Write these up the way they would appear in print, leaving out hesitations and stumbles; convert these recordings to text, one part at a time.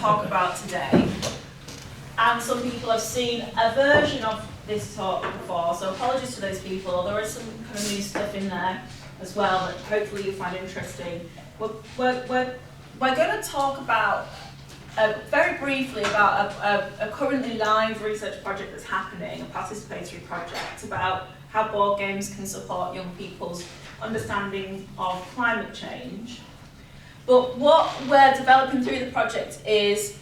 talk about today. And some people have seen a version of this talk before, so apologies to those people. There is some kind of new stuff in there as well that hopefully you'll find interesting. We're going to talk about, very briefly, about a currently live research project that's happening, a participatory project, about how board games can support young people's understanding of climate change. But what we're developing through the project is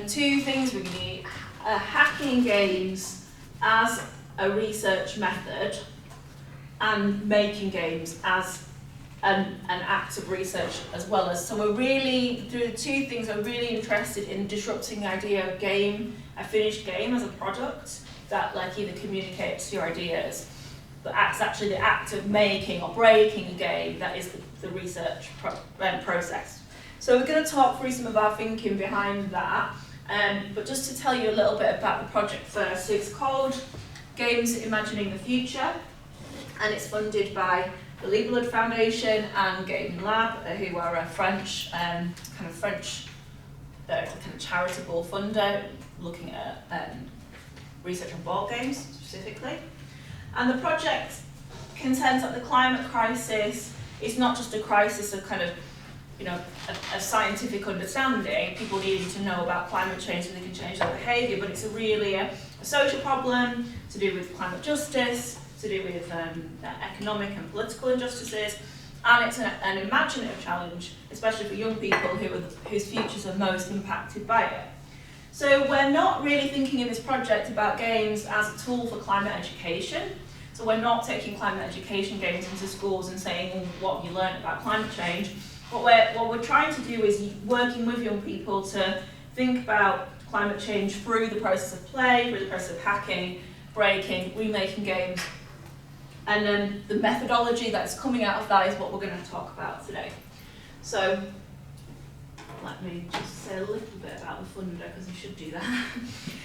two things really: hacking games as a research method and making games as an act of research as well as. So we're really, through the two things, we're really interested in disrupting the idea of a finished game as a product that either communicates your ideas, but actually the act of making or breaking a game that is the research process. So we're going to talk through some of our thinking behind that, but just to tell you a little bit about the project first. So it's called Games Imagining the Future, and it's funded by the Liebelud Foundation and Gaming Lab, who are a French charitable funder looking at research on board games specifically. And the project contends that the climate crisis is not just a crisis of a scientific understanding, people needing to know about climate change so they can change their behaviour, but it's really a social problem to do with climate justice, to do with economic and political injustices, and it's an imaginative challenge, especially for young people whose futures are most impacted by it. So we're not really thinking in this project about games as a tool for climate education. So we're not taking climate education games into schools and saying, well, what have you learned about climate change? What we're trying to do is working with young people to think about climate change through the process of play, through the process of hacking, breaking, remaking games. And then the methodology that's coming out of that is what we're going to talk about today. So let me just say a little bit about the funder, because we should do that.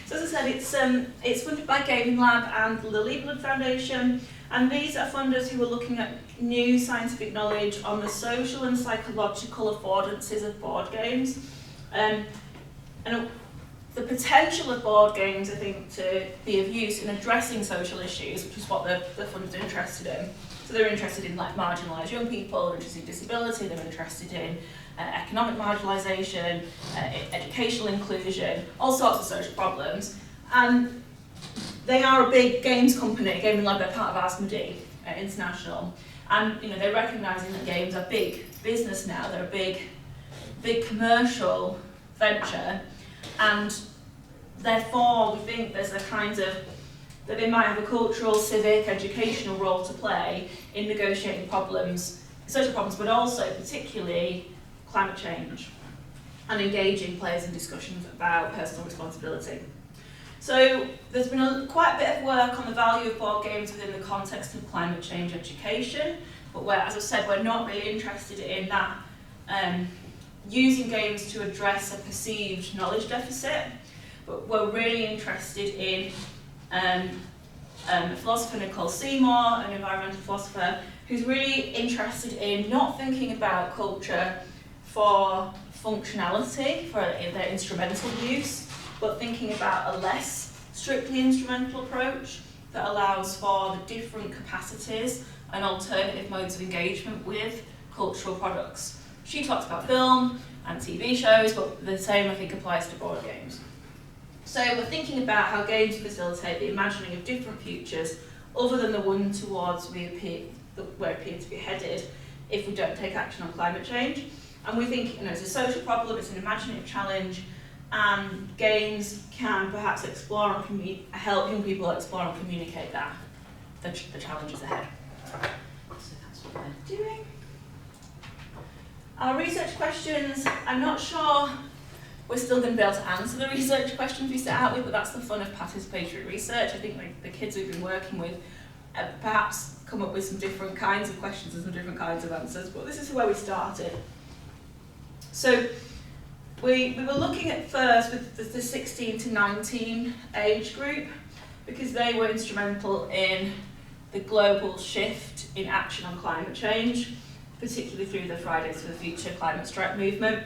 So as I said, it's funded by Gaming Lab and the Liebelud Foundation, and these are funders who are looking at new scientific knowledge on the social and psychological affordances of board games. And the potential of board games, I think, to be of use in addressing social issues, which is what the funders are interested in. So they're interested in marginalised young people, they're interested in disability, they're interested in economic marginalisation, educational inclusion, all sorts of social problems. And they are a big games company, Gaming Lab, they're part of Asmodee International. And they're recognising that games are big business now, they're a big commercial venture, and therefore we think there's that they might have a cultural, civic, educational role to play in negotiating social problems, but also particularly climate change, and engaging players in discussions about personal responsibility. So there's been quite a bit of work on the value of board games within the context of climate change education, but as I've said, we're not really interested in that using games to address a perceived knowledge deficit, but we're really interested in a philosopher, Nicole Seymour, an environmental philosopher, who's really interested in not thinking about culture for functionality, for their instrumental use, but thinking about a less strictly instrumental approach that allows for the different capacities and alternative modes of engagement with cultural products. She talks about film and TV shows, but the same, I think, applies to board games. So we're thinking about how games facilitate the imagining of different futures other than the one towards where we appear to be headed if we don't take action on climate change. And we think it's a social problem, it's an imaginative challenge, and games can perhaps explore and help young people explore and communicate the challenges ahead. So that's what we're doing. Our research questions, I'm not sure we're still going to be able to answer the research questions we set out with, but that's the fun of participatory research. I think the kids we've been working with perhaps come up with some different kinds of questions and some different kinds of answers, but this is where we started. So we were looking at first with the 16 to 19 age group, because they were instrumental in the global shift in action on climate change, particularly through the Fridays for the Future climate strike movement.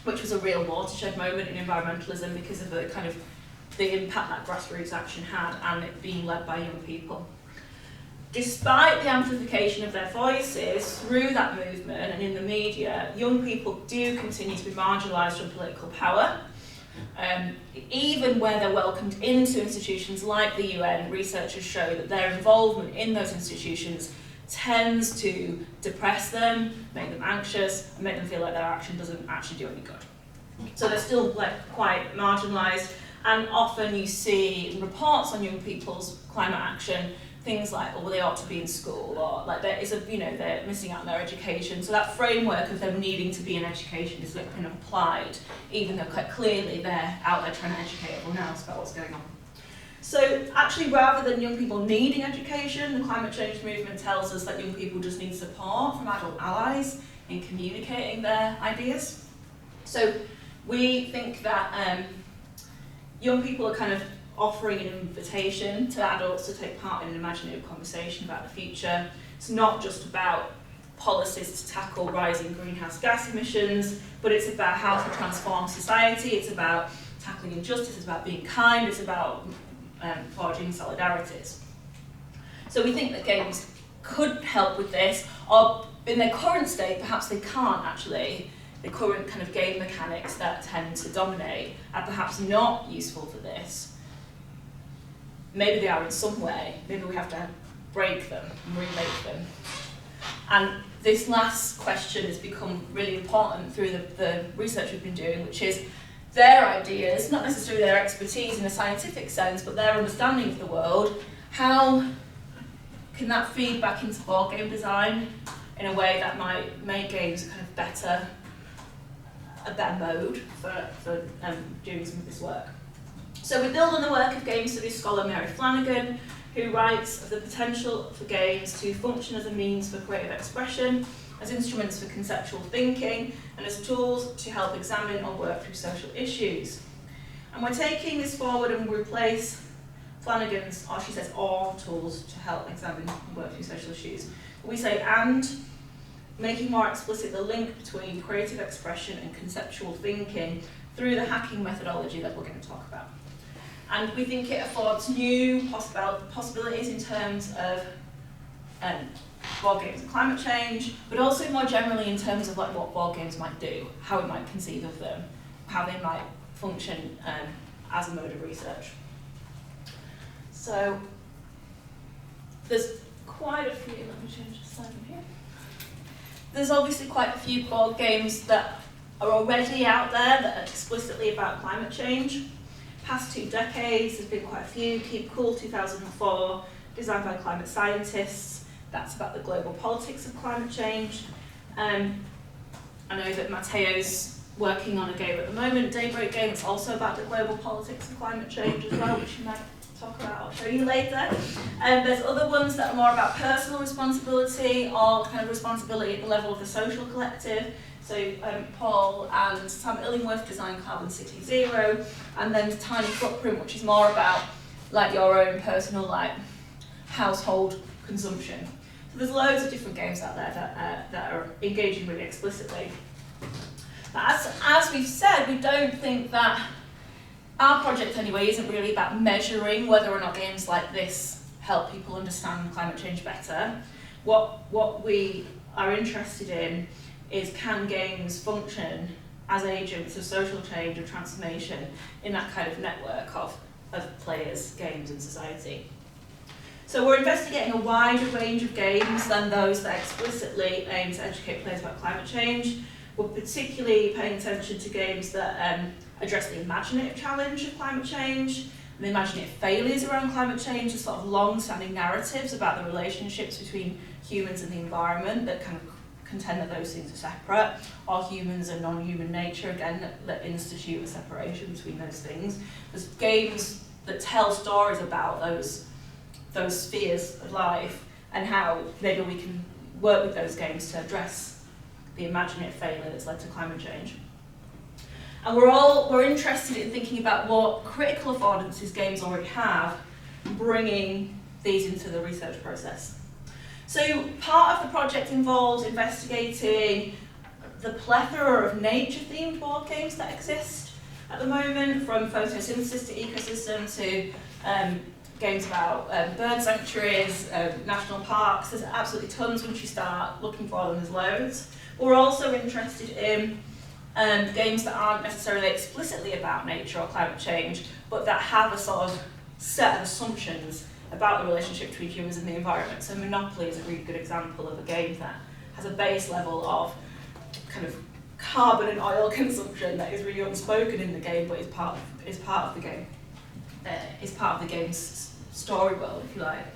which was a real watershed moment in environmentalism because of the impact that grassroots action had and it being led by young people. Despite the amplification of their voices through that movement and in the media, young people do continue to be marginalised from political power. Even where they're welcomed into institutions like the UN, researchers show that their involvement in those institutions tends to depress them, make them anxious, and make them feel like their action doesn't actually do any good. So they're still quite marginalised, and often you see in reports on young people's climate action things like, oh, well, they ought to be in school, or like there is they're missing out on their education. So that framework of them needing to be in education is kind of applied, even though quite clearly they're out there trying to educate everyone else about what's going on. So actually, rather than young people needing education, the climate change movement tells us that young people just need support from adult allies in communicating their ideas. So we think that young people are kind of offering an invitation to adults to take part in an imaginative conversation about the future. It's not just about policies to tackle rising greenhouse gas emissions, but it's about how to transform society, it's about tackling injustice, it's about being kind, it's about forging solidarities. So we think that games could help with this, or in their current state, perhaps they can't actually. The current kind of game mechanics that tend to dominate are perhaps not useful for this. Maybe they are in some way, maybe we have to break them and remake them. And this last question has become really important through the research we've been doing, which is their ideas, not necessarily their expertise in a scientific sense, but their understanding of the world. How can that feed back into board game design in a way that might make games a better mode for doing some of this work? So we build on the work of game studies scholar Mary Flanagan, who writes of the potential for games to function as a means for creative expression, as instruments for conceptual thinking, and as tools to help examine or work through social issues. And we're taking this forward and replace Flanagan's, or she says, or tools to help examine and work through social issues. We say and, making more explicit the link between creative expression and conceptual thinking through the hacking methodology that we're going to talk about. And we think it affords new possibilities in terms of board games and climate change, but also more generally in terms of what board games might do, how we might conceive of them, how they might function as a mode of research. So there's quite a few, let me change the slide in here. There's obviously quite a few board games that are already out there that are explicitly about climate change. Past 2 decades, there's been quite a few. Keep Cool 2004, designed by climate scientists. That's about the global politics of climate change. I know that Matteo's working on a game at the moment, Daybreak Game. It's also about the global politics of climate change as well, which you might talk about, I'll show you later. There's other ones that are more about personal responsibility or kind of responsibility at the level of the social collective. So Paul and Sam Illingworth designed Carbon City Zero, and then Tiny Footprint, which is more about your own personal household consumption. So there's loads of different games out there that are engaging really explicitly. But as we've said, we don't think that our project anyway isn't really about measuring whether or not games like this help people understand climate change better. What we are interested in is, can games function as agents of social change and transformation in that kind of network of players, games and society. So we're investigating a wider range of games than those that explicitly aim to educate players about climate change. We're particularly paying attention to games that address the imaginative challenge of climate change, and the imaginative failures around climate change, the sort of long-standing narratives about the relationships between humans and the environment that kind of contend that those things are separate, or humans and non-human nature, again, that institute a separation between those things. There's games that tell stories about those spheres of life and how maybe we can work with those games to address the imaginative failure that's led to climate change. And we're interested in thinking about what critical affordances games already have, and bringing these into the research process. So part of the project involves investigating the plethora of nature-themed board games that exist at the moment, from photosynthesis to ecosystem to games about bird sanctuaries, national parks. There's absolutely tons. Once you start looking for them, there's loads. We're also interested in games that aren't necessarily explicitly about nature or climate change, but that have a sort of set of assumptions about the relationship between humans and the environment. So Monopoly is a really good example of a game that has a base level of kind of carbon and oil consumption that is really unspoken in the game, but is part of the game. Is part of the game's story world, if you like.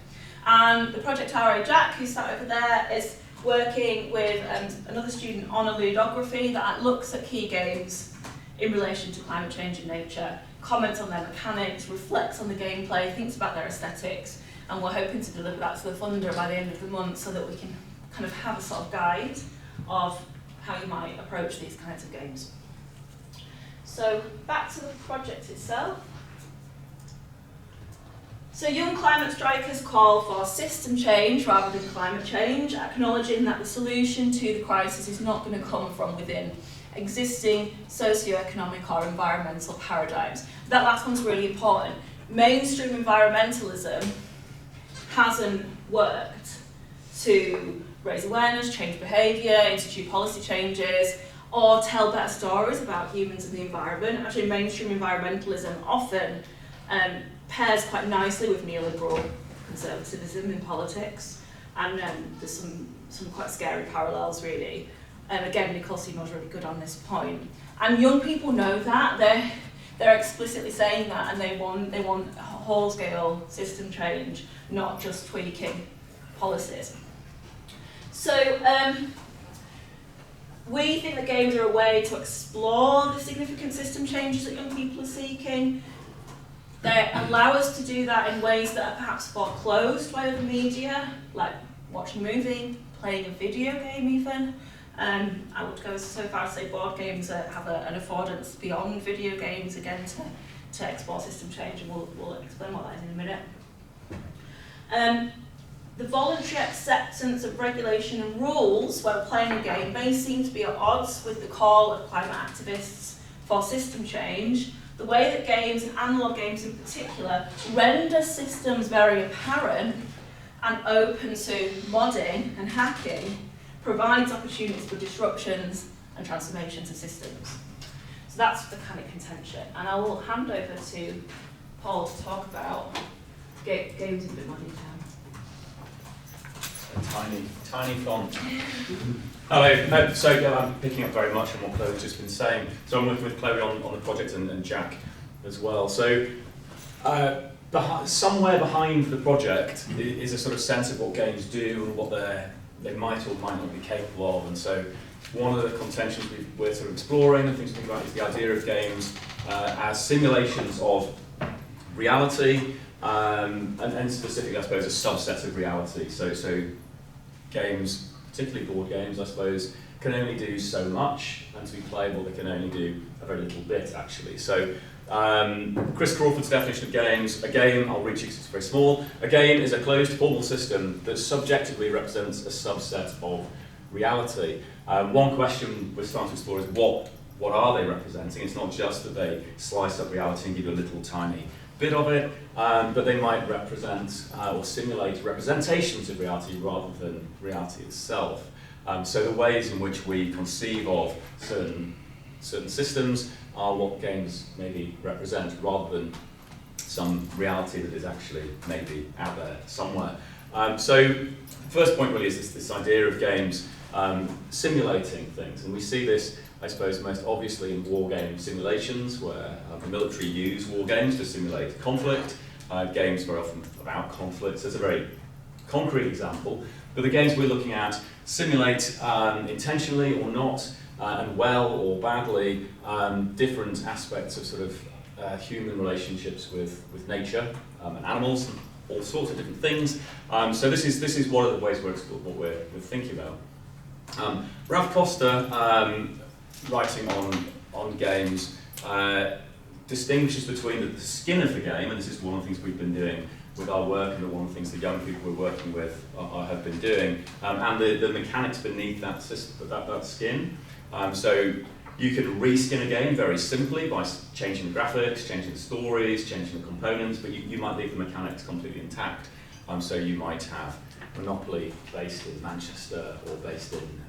And the Project RA Jack, who's sat over there, is working with another student on a ludography that looks at key games in relation to climate change and nature, comments on their mechanics, reflects on the gameplay, thinks about their aesthetics, and we're hoping to deliver that to the funder by the end of the month so that we can kind of have a sort of guide of how you might approach these kinds of games. So back to the project itself. So young climate strikers call for system change rather than climate change, acknowledging that the solution to the crisis is not going to come from within existing socio-economic or environmental paradigms. That last one's really important. Mainstream environmentalism hasn't worked to raise awareness, change behaviour, institute policy changes, or tell better stories about humans and the environment. Actually, mainstream environmentalism often pairs quite nicely with neoliberal conservatism in politics, and there's some quite scary parallels, really. Again, Nicole Seymour's really good on this point. And young people know that. They're explicitly saying that, and they want whole-scale system change, not just tweaking policies. So we think that games are a way to explore the significant system changes that young people are seeking. They allow us to do that in ways that are perhaps foreclosed by other media, like watching a movie, playing a video game even. I would go so far as to say board games have an affordance beyond video games, again, to explore system change, and we'll explain what that is in a minute. The voluntary acceptance of regulation and rules while playing a game may seem to be at odds with the call of climate activists for system change. The way that games, and analogue games in particular, render systems very apparent and open to modding and hacking provides opportunities for disruptions and transformations of systems. So that's the kind of contention. And I will hand over to Paul to talk about games in a bit more detail. Tiny font. Hello. So I'm picking up very much on what Chloe's just been saying. So I'm working with Chloe on the project and Jack as well. So somewhere behind the project is a sort of sense of what games do and what they might or might not be capable of. And so one of the contentions we're sort of exploring and things to think about is the idea of games as simulations of reality, and specifically, I suppose, a subset of reality. So games, particularly board games, I suppose, can only do so much, and to be playable, they can only do a very little bit, actually. So Chris Crawford's definition of games: a game, I'll read you because it's very small, a game is a closed formal system that subjectively represents a subset of reality. One question we're starting to explore is what are they representing? It's not just that they slice up reality and give you a little tiny bit of it, but they might represent or simulate representations of reality rather than reality itself. So the ways in which we conceive of certain systems are what games maybe represent, rather than some reality that is actually maybe out there somewhere. So the first point really is this idea of games simulating things, and we see this, I suppose, most obviously in war game simulations, where the military use war games to simulate conflict. Games very often about conflict, so it's a very concrete example. But the games we're looking at simulate intentionally or not, and well or badly, different aspects of sort of human relationships with nature and animals, and all sorts of different things. So this is one of the ways what we're thinking about. Ralph Costa, writing on games, distinguishes between the skin of the game, and this is one of the things we've been doing with our work and one of the things the young people we're working with have been doing, and the mechanics beneath that skin. So you can reskin a game very simply by changing the graphics, changing the stories, changing the components, but you might leave the mechanics completely intact. So you might have Monopoly based in Manchester or based in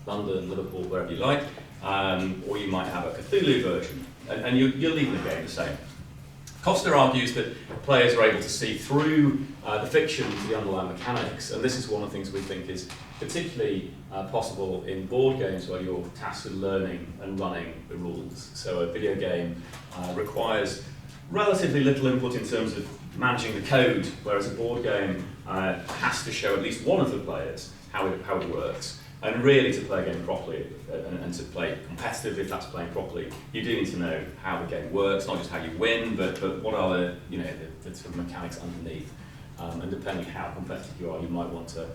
London, Liverpool, wherever you like, or you might have a Cthulhu version, and you're leaving the game the same. Costa argues that players are able to see through the fiction to the underlying mechanics, and this is one of the things we think is particularly possible in board games where you're tasked with learning and running the rules. So a video game requires relatively little input in terms of managing the code, whereas a board game has to show at least one of the players how it works. And really, to play a game properly and to play competitively, if that's playing properly, you do need to know how the game works, not just how you win, but what are the sort of mechanics underneath. And depending how competitive you are, you might want to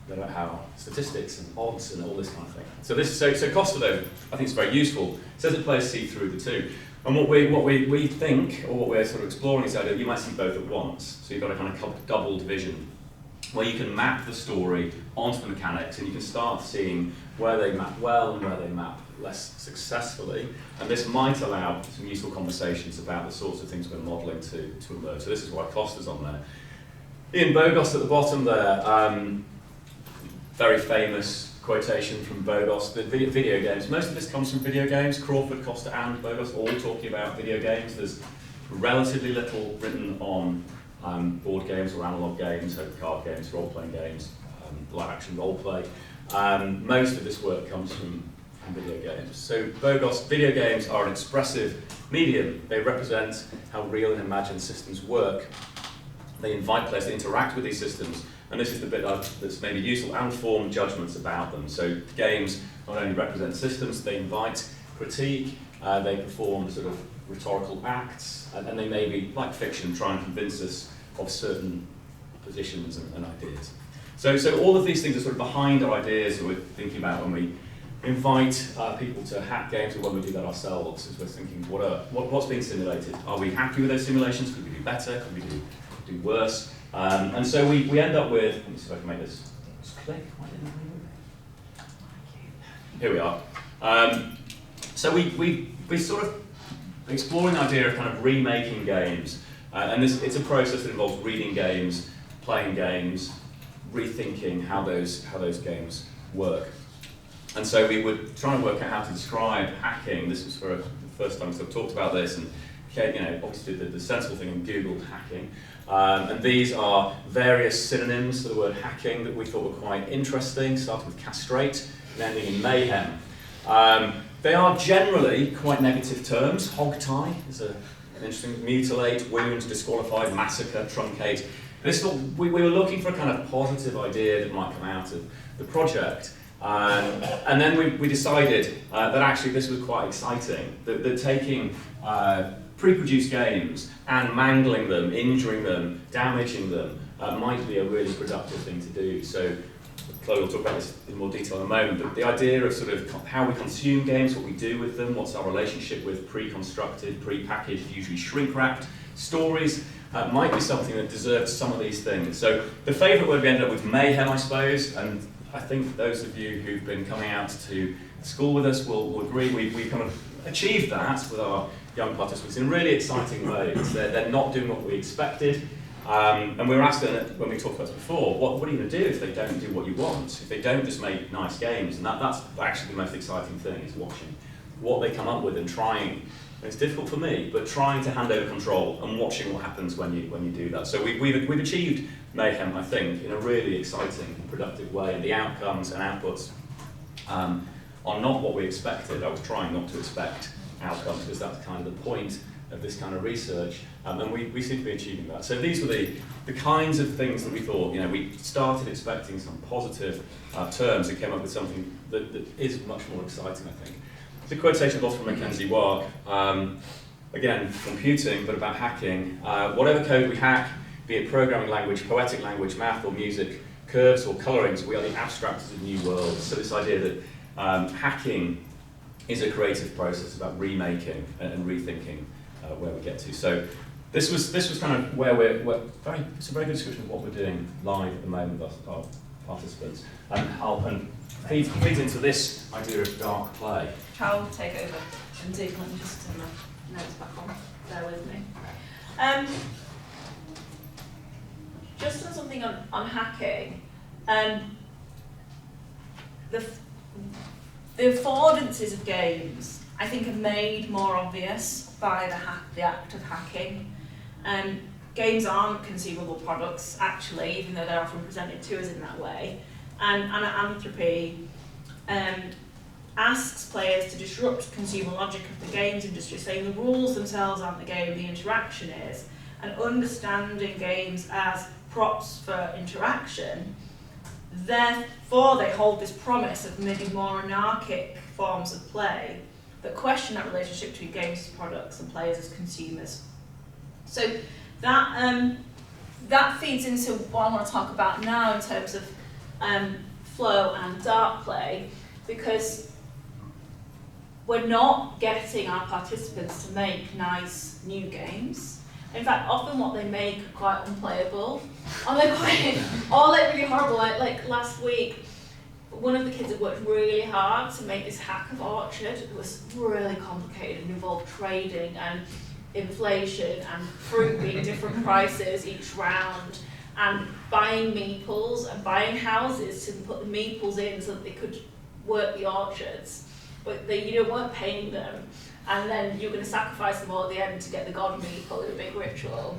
know how statistics and odds and all this kind of thing. So Costa, though, I think is very useful. It says that players see through the two. And what we think, or what we're sort of exploring, is that you might see both at once. So you've got a kind of doubled vision, where you can map the story onto the mechanics, and you can start seeing where they map well and where they map less successfully. And this might allow some useful conversations about the sorts of things we're modelling to emerge. So this is why Costa's on there. Ian Bogost at the bottom there, very famous quotation from Bogost, the video games. Most of this comes from video games. Crawford, Costa and Bogost all talking about video games. There's relatively little written on board games or analog games, so card games, role-playing games, live action role-play. Most of this work comes from video games. So Bogost, video games are an expressive medium. They represent how real and imagined systems work. They invite players to interact with these systems, and this is the bit that's maybe useful, and form judgments about them. So games not only represent systems, they invite critique, they perform sort of rhetorical acts, and they may be, like fiction, try and convince us of certain positions and ideas. So all of these things are sort of behind our ideas that we're thinking about when we invite people to hack games, or when we do that ourselves, as we're thinking, what's being simulated? Are we happy with those simulations? Could we do better? Could we do worse? And so we end up with, let me see if I can make this click. Why didn't I move it? Here we are. So we sort of exploring the idea of kind of remaking games, and it's a process that involves reading games, playing games, rethinking how those games work. And so we were trying to work out how to describe hacking. This was for the first time I've talked about this, and obviously the sensible thing and Googled hacking. And these are various synonyms for the word hacking that we thought were quite interesting, starting with castrate and ending in mayhem. They are generally quite negative terms. Hog tie is an interesting. Mutilate, wound, disqualify, massacre, truncate. We were looking for a kind of positive idea that might come out of the project. And then we decided that actually this was quite exciting, that taking pre-produced games and mangling them, injuring them, damaging them might be a really productive thing to do. So Chloé will talk about this in more detail in a moment, but the idea of sort of how we consume games, what we do with them, what's our relationship with pre-constructed, pre-packaged, usually shrink-wrapped stories, might be something that deserves some of these things. So the favourite word we ended up with, mayhem, I suppose, and I think those of you who've been coming out to school with us will agree we kind of achieved that with our young participants in really exciting ways. They're not doing what we expected. And we were asked when we talked about this before, what are you going to do if they don't do what you want? If they don't just make nice games? And that's actually the most exciting thing, is watching what they come up with and trying. And it's difficult for me, but trying to hand over control and watching what happens when you do that. So we've achieved mayhem, I think, in a really exciting, productive way. And the outcomes and outputs are not what we expected. I was trying not to expect outcomes, because that's kind of the point of this kind of research, and we seem to be achieving that. So these were the kinds of things that we thought, we started expecting some positive terms and came up with something that is much more exciting, I think. It's a quotation from Mackenzie Wark, again, computing, but about hacking. Whatever code we hack, be it programming language, poetic language, math or music, curves or colorings, we are the abstractors of new worlds. So this idea that hacking is a creative process about remaking and rethinking where we get to. So this was kind of where it's a very good description of what we're doing live at the moment with our participants, and feeds into this idea of dark play. I'll take over and do, let me just turn my notes back on, bear with me. Just on something on hacking, the affordances of games, I think, are made more obvious by the act of hacking. Games aren't consumable products, actually, even though they're often presented to us in that way. And Anthropy asks players to disrupt consumer logic of the games industry, saying the rules themselves aren't the game, the interaction is, and understanding games as props for interaction. Therefore, they hold this promise of maybe more anarchic forms of play that question that relationship between games as products and players as consumers. So that feeds into what I want to talk about now in terms of flow and dark play, because we're not getting our participants to make nice new games. In fact, often what they make are quite unplayable, or they're really horrible. Like last week, one of the kids had worked really hard to make this hack of Orchard. It was really complicated and involved trading and inflation and fruit being different prices each round, and buying meeples and buying houses to put the meeples in so that they could work the orchards. But they weren't paying them, and then you're going to sacrifice them all at the end to get the god meeple in a big ritual.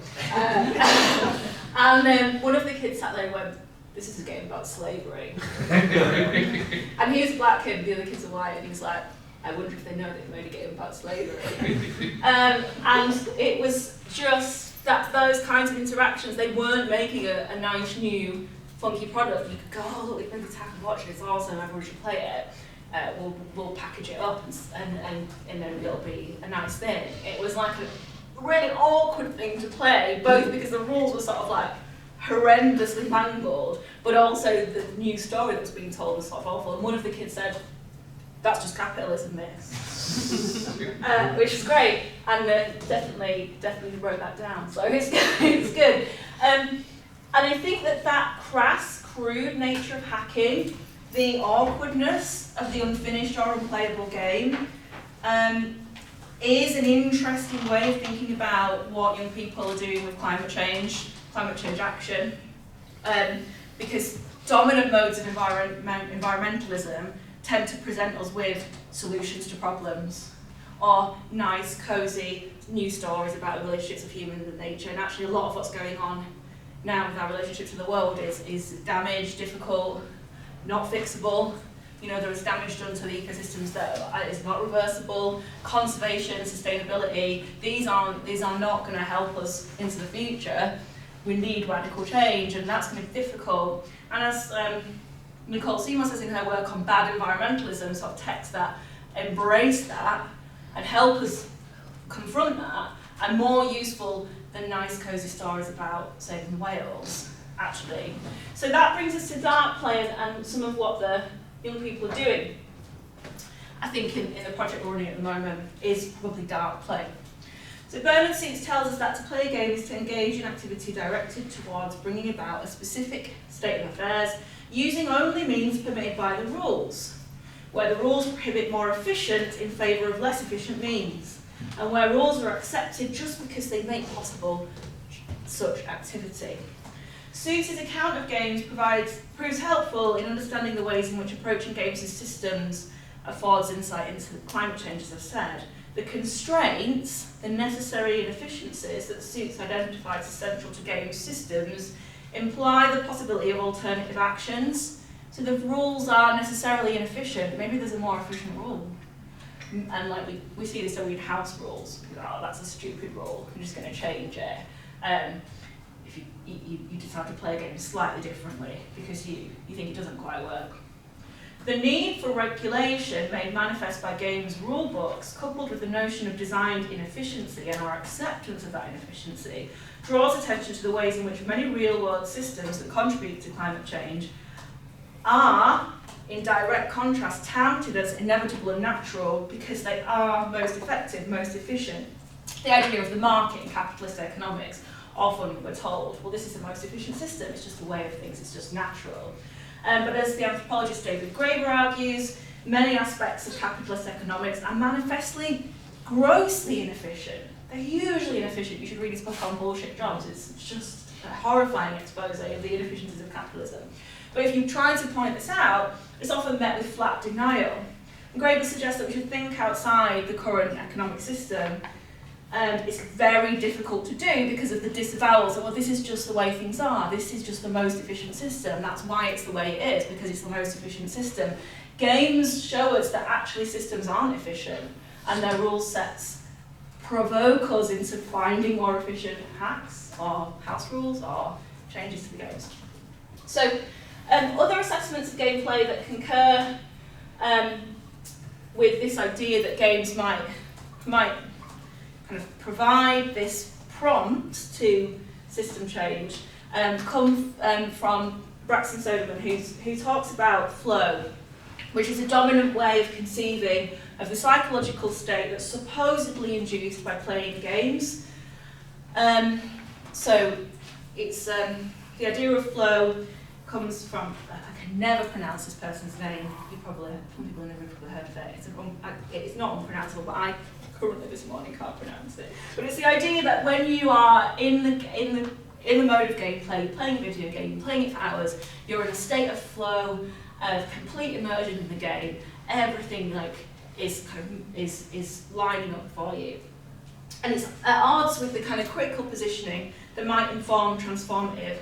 And then one of the kids sat there and went, "This is a game about slavery." And he was a black kid, and the other kids are white, and he's like, "I wonder if they know they made a game about slavery." And it was just that those kinds of interactions, they weren't making a nice new funky product. You could go, "Oh look, we've made this hack and watch it, it's awesome, everyone should play it. We'll package it up and then it'll be a nice thing." It was like a really awkward thing to play, both because the rules were sort of like horrendously mangled, but also the new story that was being told was sort of awful. And one of the kids said, "That's just capitalism, this," which is great, and definitely wrote that down. So it's good. And I think that crass, crude nature of hacking, the awkwardness of the unfinished or unplayable game, is an interesting way of thinking about what young people are doing with climate change action, because dominant modes of environmentalism tend to present us with solutions to problems, or nice, cosy, new stories about the relationships of humans and nature. And actually a lot of what's going on now with our relationships in the world is damaged, difficult, not fixable. There is damage done to the ecosystems that is not reversible. Conservation, sustainability, these are not going to help us into the future. We need radical change, and that's going to be difficult. And as Nicole Seymour says in her work on bad environmentalism, sort of texts that embrace that and help us confront that, are more useful than nice, cosy stories about saving whales, actually. So that brings us to dark play and some of what the young people are doing. I think in the project we're running at the moment is probably dark play. So Bernard Seitz tells us that to play a game is to engage in activity directed towards bringing about a specific state of affairs, using only means permitted by the rules, where the rules prohibit more efficient in favour of less efficient means, and where rules are accepted just because they make possible such activity. Seuss's account of games proves helpful in understanding the ways in which approaching games as systems affords insight into climate change, as I've said. The constraints, the necessary inefficiencies that Seuss identifies as central to game systems imply the possibility of alternative actions. So the rules are necessarily inefficient. Maybe there's a more efficient rule. And like we see this when we read house rules. Oh, that's a stupid rule. We're just going to change it. If you decide to play a game slightly differently because you think it doesn't quite work. The need for regulation made manifest by games rulebooks, coupled with the notion of designed inefficiency and our acceptance of that inefficiency, draws attention to the ways in which many real-world systems that contribute to climate change are, in direct contrast, touted as inevitable and natural because they are most effective, most efficient. the idea of the market in capitalist economics, often we're told, well, this is the most efficient system, it's just a way of things, it's just natural. But as the anthropologist David Graeber argues, many aspects of capitalist economics are manifestly grossly inefficient. They're hugely inefficient. You should read his book on bullshit jobs. It's just a horrifying expose of the inefficiencies of capitalism. But if you try to point this out, it's often met with flat denial. And Graeber suggests that we should think outside the current economic system. It's very difficult to do because of the disavowals of, well, this is just the way things are, this is just the most efficient system, that's why it's the way it is, because it's the most efficient system. Games show us that actually systems aren't efficient, and their rule sets provoke us into finding more efficient hacks, or house rules, or changes to the games. So, other assessments of gameplay that concur with this idea that games might kind of provide this prompt to system change come from Braxton Soderman, who talks about flow, which is a dominant way of conceiving of the psychological state that's supposedly induced by playing games. So it's the idea of flow comes from, I can never pronounce this person's name, some people have never probably heard of it, it's not unpronounceable, but I currently this morning can't pronounce it. But it's the idea that when you are in the mode of gameplay, playing a video game, playing it for hours, you're in a state of flow, of complete immersion in the game. Everything is lining up for you, and it's at odds with the kind of critical positioning that might inform transformative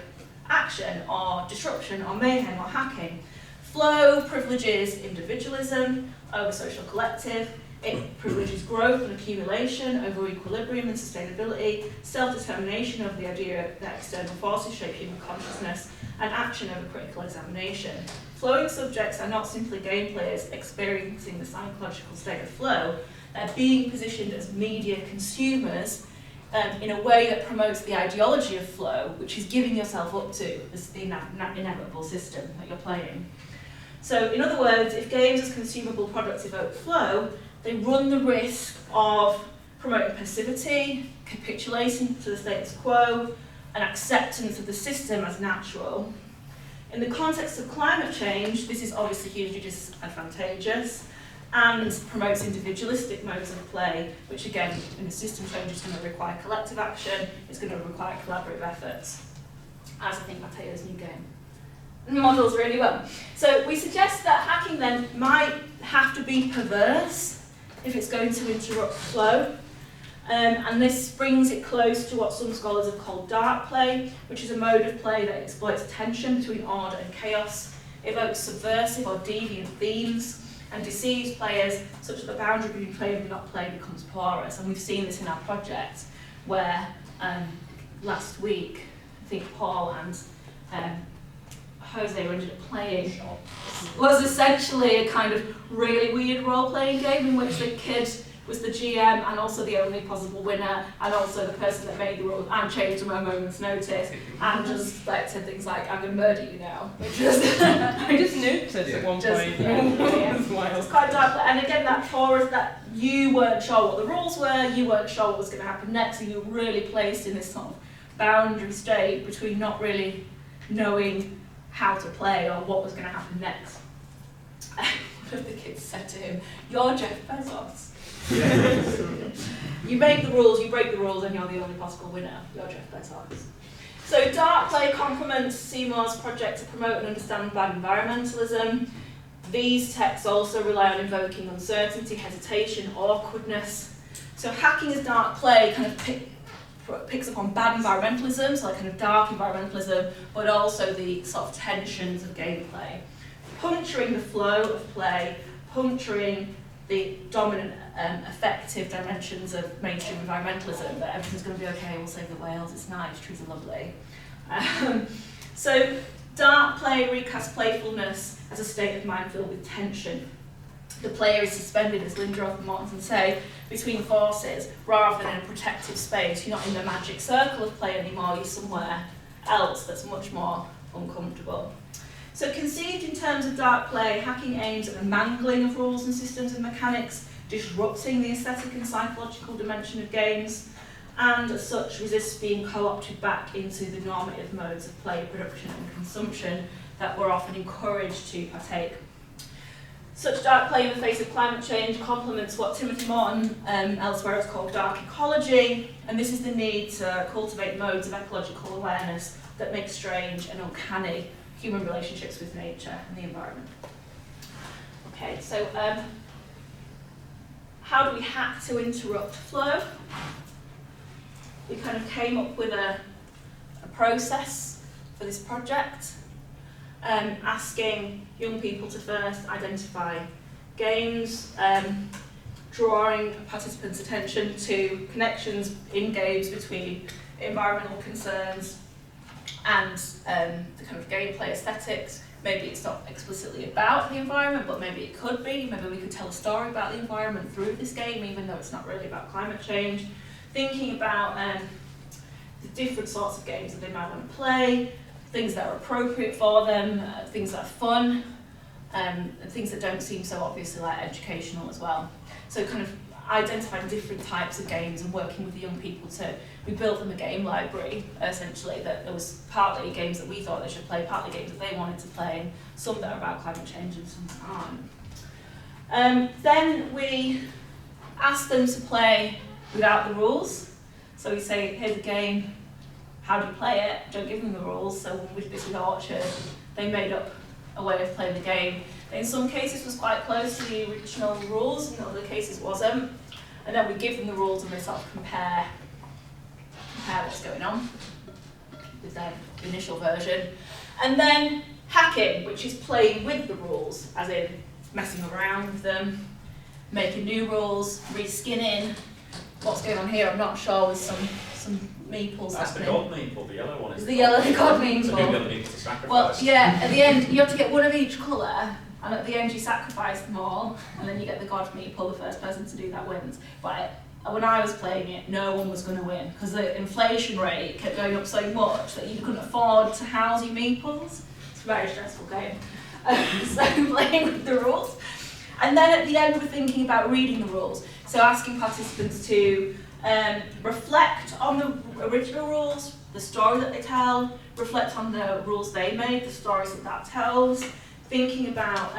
action, or disruption, or mayhem, or hacking. Flow privileges individualism over social collective. It privileges growth and accumulation over equilibrium and sustainability, self-determination over the idea that external forces shape human consciousness, and action over critical examination. Flowing subjects are not simply game players experiencing the psychological state of flow, they're being positioned as media consumers in a way that promotes the ideology of flow, which is giving yourself up to this inevitable system that you're playing. So, in other words, if games as consumable products evoke flow, they run the risk of promoting passivity, capitulation to the status quo, and acceptance of the system as natural. In the context of climate change, this is obviously hugely disadvantageous and promotes individualistic modes of play, which again, in a system change, is going to require collective action, it's going to require collaborative efforts, as I think Matteo's new game models really well. So we suggest that hacking then might have to be perverse if it's going to interrupt flow. And this brings it close to what some scholars have called dark play, which is a mode of play that exploits tension between order and chaos, evokes subversive or deviant themes, and deceives players such that the boundary between play and not play becomes porous. And we've seen this in our project, where last week, I think Paul and Jose ended up playing was essentially a kind of really weird role-playing game in which the kid was the GM and also the only possible winner, and also the person that made the rules and changed them at a moment's notice, and just like said things like, "I'm going to murder you now," which was I just noticed at one point. Yeah. It's quite dark, and again that porous, that you weren't sure what the rules were, you weren't sure what was going to happen next, and you were really placed in this sort of boundary state between not really knowing how to play or what was going to happen next. One of the kids said to him, "You're Jeff Bezos." You make the rules, you break the rules, and you're the only possible winner. You're Jeff Bezos. So dark play complements Seymour's project to promote and understand bad environmentalism. These texts also rely on invoking uncertainty, hesitation, awkwardness. So hacking as dark play kind of picks up on bad environmentalism, so like kind of dark environmentalism, but also the sort of tensions of gameplay. Puncturing the flow of play, puncturing the dominant effective dimensions of mainstream environmentalism, that everything's going to be okay, we'll save the whales, it's nice, trees are lovely. So dark play recasts playfulness as a state of mind filled with tension. The player is suspended, as Lindroth and Mortensen say, between forces rather than in a protective space. You're not in the magic circle of play anymore, you're somewhere else that's much more uncomfortable. So conceived in terms of dark play, hacking aims at the mangling of rules and systems and mechanics disrupting the aesthetic and psychological dimension of games, and as such resists being co-opted back into the normative modes of play, production and consumption that we're often encouraged to partake. Such dark play in the face of climate change complements what Timothy Morton elsewhere has called dark ecology, and this is the need to cultivate modes of ecological awareness that make strange and uncanny human relationships with nature and the environment. Okay, so how do we hack to interrupt flow? We kind of came up with a process for this project, asking young people to first identify games, drawing participants' attention to connections in games between environmental concerns and the kind of gameplay aesthetics. Maybe it's not explicitly about the environment, but maybe it could be. Maybe we could tell a story about the environment through this game, even though it's not really about climate change. Thinking about the different sorts of games that they might want to play, things that are appropriate for them, things that are fun, and things that don't seem so obviously like educational as well. So kind of identifying different types of games and working with the young people we built them a game library, essentially, that there was partly games that we thought they should play, partly games that they wanted to play, and some that are about climate change and some that aren't. Then we asked them to play without the rules. So we say, here's a game, how do you play it? Don't give them the rules. So with this with Orchard, they made up a way of playing the game. In some cases was quite close to the original rules, in other cases wasn't. And then we give them the rules and they sort of compare what's going on with their initial version. And then hacking, which is playing with the rules, as in messing around with them, making new rules, reskinning. What's going on here, I'm not sure, with some meeples That's happening. the god meeple, the yellow one. It's the yellow god meeple. So who gonna need to sacrifice? Well, yeah, at the end, you have to get one of each colour, and at the end you sacrifice them all, and then you get the god meeple, the first person to do that wins. But when I was playing it, no one was going to win, because the inflation rate kept going up so much that you couldn't afford to house your meeples. It's a very stressful game. So playing with the rules. And then at the end we're thinking about reading the rules. So asking participants to reflect on the original rules, the story that they tell, reflect on the rules they made, the stories that tells, thinking about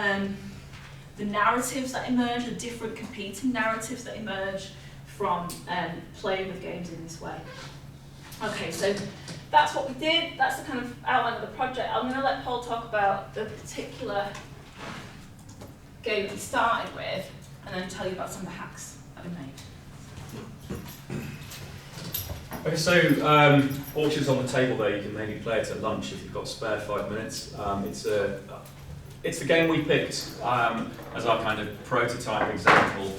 the narratives that emerge, the different competing narratives that emerge from playing with games in this way. Okay, so that's what we did, that's the kind of outline of the project. I'm going to let Paul talk about the particular game that we started with, and then tell you about some of the hacks that we made. Okay, so Orchard's on the table there. You can maybe play it at lunch if you've got spare 5 minutes. It's the game we picked as our kind of prototype example.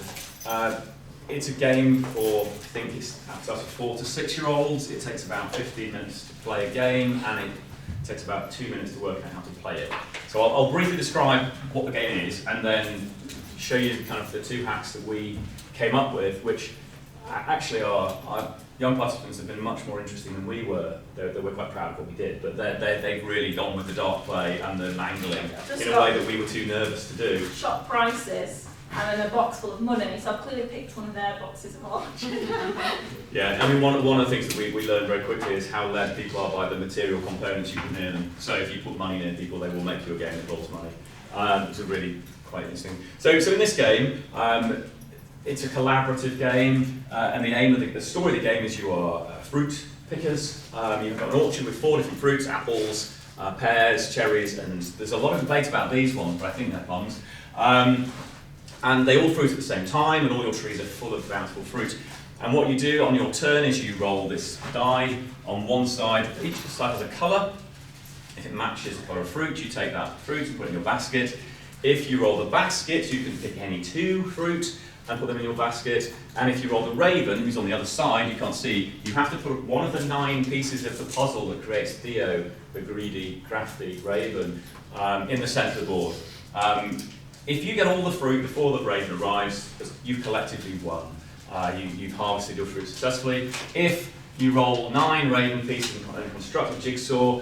It's a game for, I think it's up to 4 to 6 year olds. It takes about 15 minutes to play a game, and it takes about 2 minutes to work out how to play it. So I'll briefly describe what the game is, and then show you kind of the 2 hacks that we came up with, which actually our young participants have been much more interesting than we were. They were quite proud of what we did, but they've really gone with the dark play and the mangling in a way that we were too nervous to do. Shop prices and then a box full of money, so I've clearly picked one of their boxes of Orchard. Yeah, I mean one of the things that we learned very quickly is how led people are by the material components you put near them. So if you put money near people, they will make you a game that involves money. It's a really quite interesting. So in this game, it's a collaborative game, and the aim of the story of the game is you are fruit pickers. You've got an orchard with 4 different fruits: apples, pears, cherries, and there's a lot of debate about these ones, but I think they're plums. And they all fruit at the same time, and all your trees are full of bountiful fruit. And what you do on your turn is you roll this die on one side. Each side has a colour. If it matches the colour of fruit, you take that fruit and put it in your basket. If you roll the basket, you can pick any 2 fruit and put them in your basket. And if you roll the raven, who's on the other side, you can't see, you have to put one of the 9 pieces of the puzzle that creates Theo, the greedy, crafty raven, in the centre of the board. If you get all the fruit before the raven arrives, you've collectively won. You've harvested your fruit successfully. If you roll 9 raven pieces and construct a jigsaw,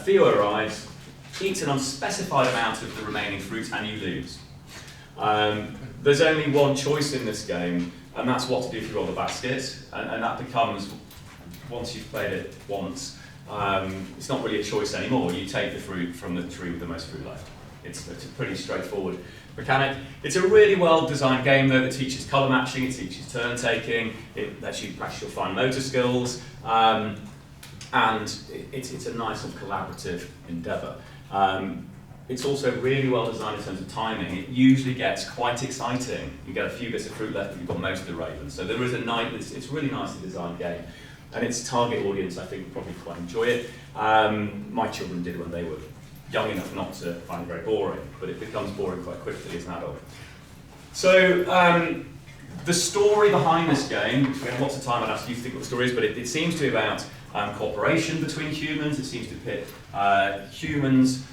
Theo arrives, eats an unspecified amount of the remaining fruit, and you lose. There's only one choice in this game, and that's what to do if you roll the basket, and that becomes, once you've played it once, it's not really a choice anymore. You take the fruit from the tree with the most fruit left. It's a pretty straightforward mechanic. It's a really well-designed game though that teaches colour matching, it teaches turn taking, it lets you practice your fine motor skills, and it's a nice and collaborative endeavour. It's also really well designed in terms of timing. It usually gets quite exciting. You get a few bits of fruit left, but you've got most of the ravens. So there is it's a really nicely designed game. And its target audience, I think, would probably quite enjoy it. My children did when they were young enough not to find it very boring, but it becomes boring quite quickly as an adult. So the story behind this game, we have lots of time, I'd ask you to think what the story is, but it seems to be about cooperation between humans. It seems to pit humans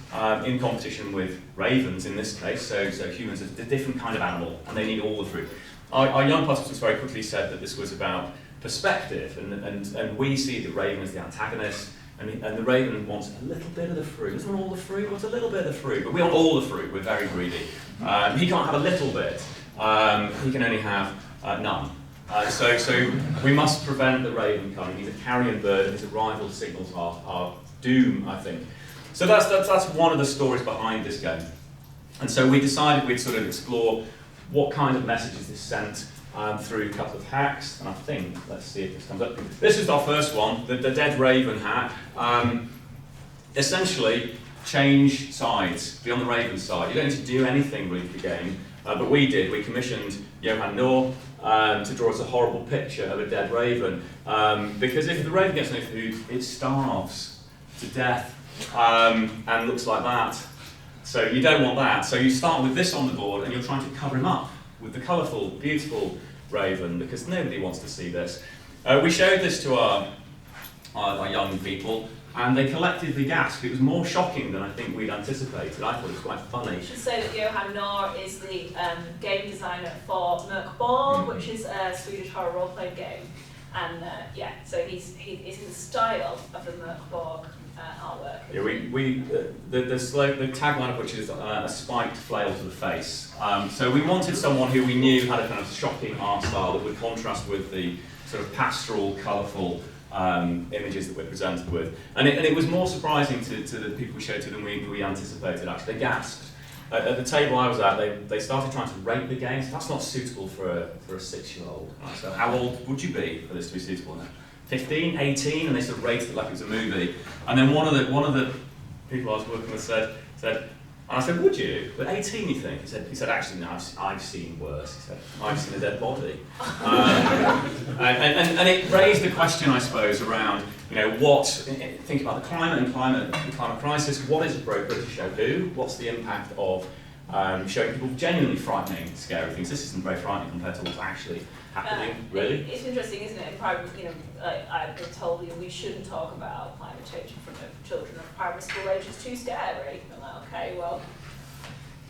in competition with ravens in this case. So humans are a different kind of animal, and they need all the fruit. Our young participants very quickly said that this was about perspective, and we see the raven as the antagonist, and the raven wants a little bit of the fruit. Doesn't want all the fruit, wants a little bit of the fruit, but we want all the fruit. We're very greedy. He can't have a little bit. He can only have none. So we must prevent the raven coming. He's a carrion bird, and his arrival signals our doom, I think. So that's one of the stories behind this game. And so we decided we'd sort of explore what kind of messages this sent through a couple of hacks, and I think, let's see if this comes up. This is our first one, the Dead Raven hack. Essentially, change sides, be on the raven side. You don't need to do anything really for the game, but we did. We commissioned Johan Noor to draw us a horrible picture of a dead raven, because if the raven gets no food, it starves to death and looks like that. So you don't want that. So you start with this on the board, and you're trying to cover him up with the colourful, beautiful raven, because nobody wants to see this. We showed this to our young people, and they collectively gasped. It was more shocking than I think we'd anticipated. I thought it was quite funny. I should say that Johan Noor is the game designer for Mörkborg, which is a Swedish horror role-playing game. And so he's in the style of the Mörkborg artwork. Yeah, the tagline of which is a spiked flail to the face. So we wanted someone who we knew had a kind of shocking art style that would contrast with the sort of pastoral, colourful images that we're presented with. And it was more surprising to the people we showed to than we anticipated, actually. They gasped. At the table I was at, they started trying to rate the game. So that's not suitable for a 6-year-old. Right? So how old would you be for this to be suitable now? 15, 18, and they sort of rated it like it was a movie. And then one of the people I was working with said, and I said, would you? But 18, you think? He said, actually, no, I've seen worse. He said, I've seen a dead body. And it raised the question, I suppose, around, think about the climate and the climate crisis. What is appropriate to show who? What's the impact of showing people genuinely frightening, scary things? This isn't very frightening compared to what's actually happening, really. It's interesting, isn't it? In primary, I've been told we shouldn't talk about climate change in front of children of primary school age. It's too scary. I'm like, okay, well,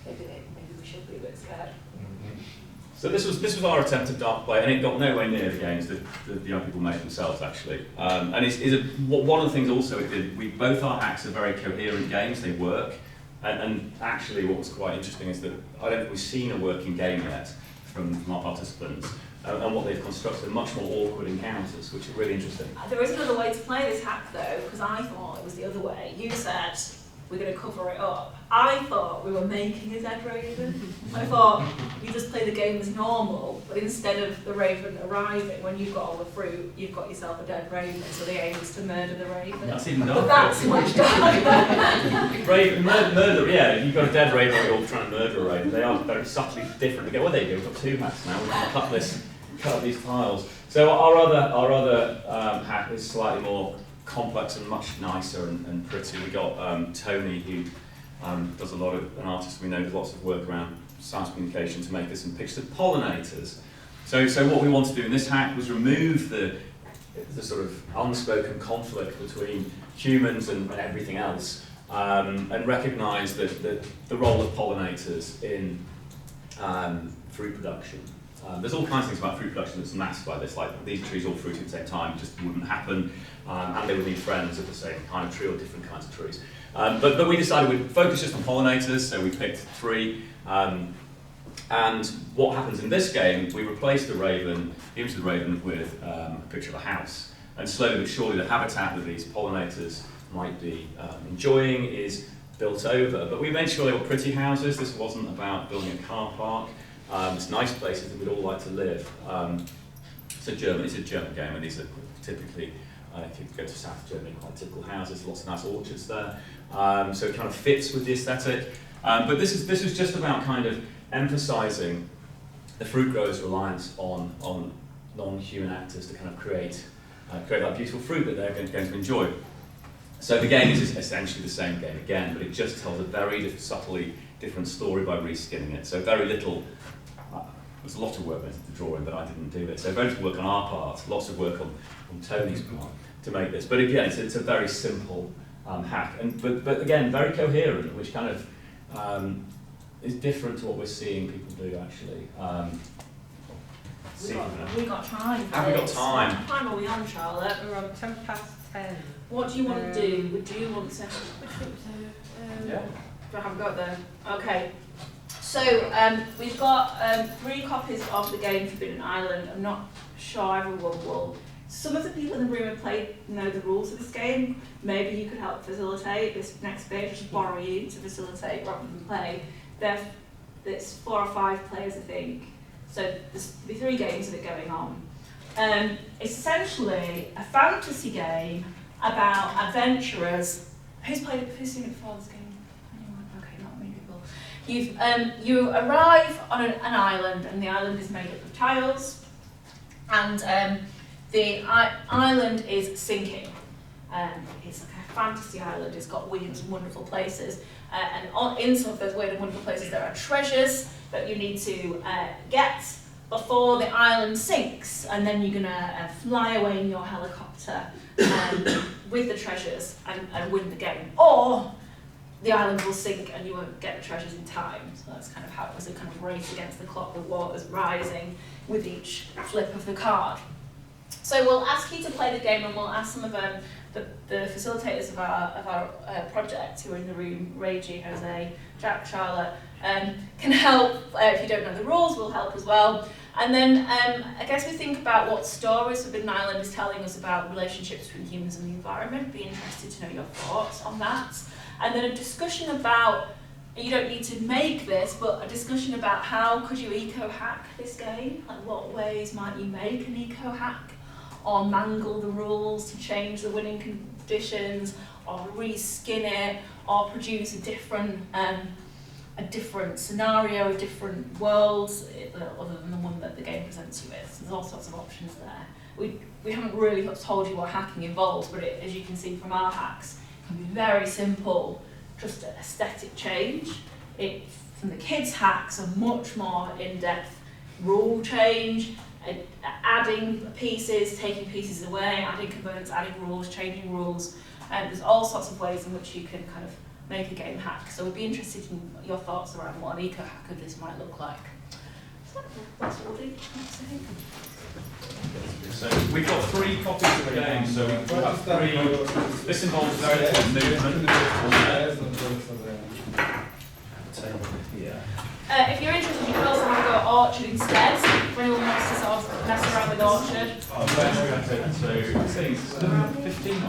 maybe we should be a bit scared. So this was our attempt at dark play, and it got nowhere near the games that the young people made themselves, actually. And one of the things also it did. Both our hacks are very coherent games. They work, and actually, what was quite interesting is that I don't think we've seen a working game yet from our participants. And what they've constructed are much more awkward encounters, which are really interesting. There is another way to play this hack though, because I thought it was the other way. You said we're going to cover it up. I thought we were making a dead raven. I thought you just play the game as normal, but instead of the raven arriving, when you've got all the fruit, you've got yourself a dead raven, so the aim is to murder the raven. That's even darker. But that's much darker. Murder, yeah, you've got a dead raven or you're trying to murder a raven. They are very subtly different. They go, well, there you go, we've got 2 hacks now, we can cut these tiles. So our other hack is slightly more complex and much nicer and pretty. We got Tony, who does a lot of, an artist we know, does lots of work around science communication to make us some pictures of pollinators. So what we want to do in this hack was remove the sort of unspoken conflict between humans and everything else, and recognise that the role of pollinators in fruit production. There's all kinds of things about fruit production that's masked by this, like these trees all fruiting at the same time just wouldn't happen, and they would need friends of the same kind of tree or different kinds of trees. But we decided we'd focus just on pollinators, so we picked 3 And what happens in this game, we replace the raven, the image of the raven, with a picture of a house. And slowly but surely the habitat that these pollinators might be enjoying is built over. But we made sure they were pretty houses. This wasn't about building a car park. It's nice places that we'd all like to live. It's a German game, and these are typically, if you go to South Germany, quite typical houses, lots of nice orchards there. So it kind of fits with the aesthetic. But this is just about kind of emphasising the fruit growers' reliance on non-human actors to kind of create that beautiful fruit that they're going to enjoy. So the game is essentially the same game again, but it just tells a very subtly different story by reskinning it. So very little, there's a lot of work into the drawing, but I didn't do it. So very little work on our part, lots of work on Tony's part to make this. But again, it's a very simple hack, but again, very coherent, which kind of is different to what we're seeing people do actually. We got time. Have we got time? What time are we on, Charlotte? We're on 10:10. What do you want to do? Would you want to? Yeah. I haven't got there. Okay. So we've got 3 copies of the game Forbidden Island. I'm not sure everyone will. Some of the people in the room have played know the rules of this game. Maybe you could help facilitate this next stage, just borrow you to facilitate rather than play. There's 4 or 5 players, I think. So there's 3 games of it going on. It's essentially a fantasy game about adventurers. Who's seen it before this game? Anyone? Okay, not many people. You arrive on an island, and the island is made up of tiles, and the island is sinking. It's like a fantasy island. It's got weird and wonderful places, and in some of those weird and wonderful places there are treasures that you need to get before the island sinks, and then you're gonna fly away in your helicopter with the treasures and win the game. Or the island will sink and you won't get the treasures in time. So that's kind of how it was a kind of race against the clock, the water's rising with each flip of the card. So we'll ask you to play the game, and we'll ask some of the facilitators of our project who are in the room, Reggie, Jose, Jack, Charlotte, can help. If you don't know the rules, we'll help as well. And then I guess we think about what stories Forbidden Island is telling us about relationships between humans and the environment. Be interested to know your thoughts on that. And then a discussion about, you don't need to make this, but a discussion about how could you eco-hack this game? Like what ways might you make an eco-hack? Or mangle the rules to change the winning conditions, or reskin it, or produce a different scenario, a different world, other than the one that the game presents you with. So there's all sorts of options there. We haven't really told you what hacking involves, but as you can see from our hacks, it can be very simple, just an aesthetic change. From the kids' hacks, a much more in-depth rule change, adding pieces, taking pieces away, adding components, adding rules, changing rules. There's all sorts of ways in which you can kind of make a game hack. So we'd be interested in your thoughts around what an eco-hack of this might look like. So that's what we'll do. So we've got 3 copies of the game, so we have 3. This involves very little movement. If you're interested, you can also have a go at Orchard instead. If anyone wants to sort of mess around with Orchard. So I think 15